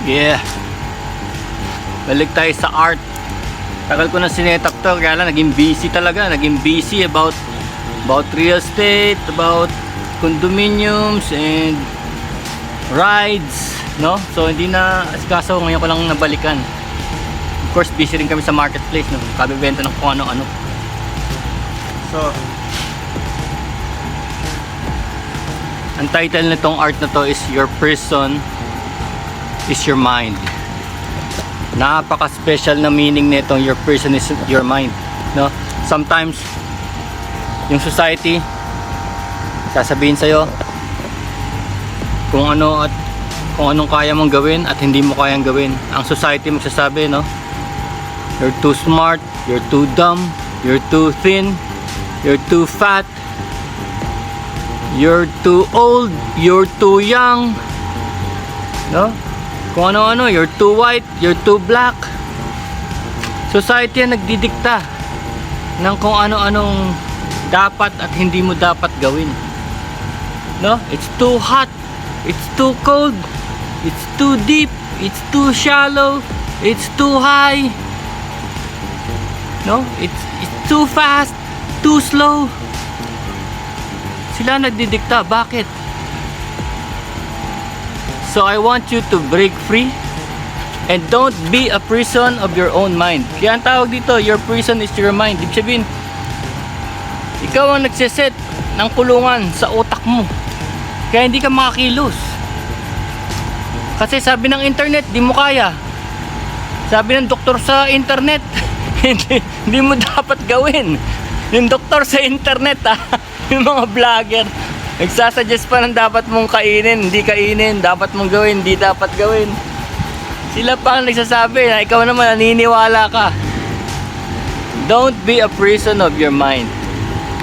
Yeah. Balik tayo sa art. Tagal ko na sinetap to, kaya lang naging busy talaga. Naging busy about real estate, about condominiums and rides, no? So hindi na kaso ngayon ko lang nabalikan. Of course, busy rin kami sa marketplace, no? Kabibenta ng kung ano-ano. So ang title nitong art na to is Your Person is Your Mind. Napaka-special na meaning nitong your person is your mind, no? Sometimes yung society sasabihin sa'yo kung ano at kung anong kaya mong gawin at hindi mo kayang gawin. Ang society magsasabi, no? You're too smart, you're too dumb, you're too thin, you're too fat, you're too old, you're too young, no? Kung ano-ano, you're too white, you're too black. Society ang nagdidikta ng kung ano-anong dapat at hindi mo dapat gawin, no? It's too hot, it's too cold, it's too deep, it's too shallow, it's too high, no? It's too fast, too slow. Sila nagdidikta. Bakit? So I want you to break free and don't be a prison of your own mind. Kaya ang tawag dito, your prison is your mind. Ibig sabihin, ikaw ang nagsiset ng kulungan sa utak mo. Kaya hindi ka makakilos. Kasi sabi ng internet, di mo kaya. Sabi ng doktor sa internet, hindi mo dapat gawin. Yung doktor sa internet, yung mga vlogger, nagsasuggest pa ng dapat mong kainin, hindi kainin, dapat mong gawin, hindi dapat gawin. Sila pa ang nagsasabi na ikaw naman naniniwala ka. Don't be a prison of your mind.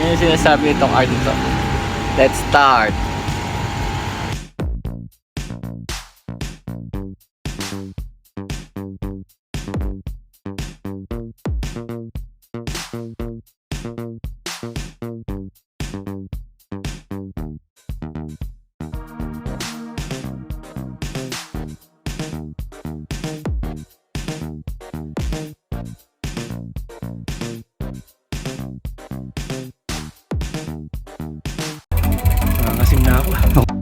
Yan yung sinasabi nitong art nito. Let's start. Nangasim na ako.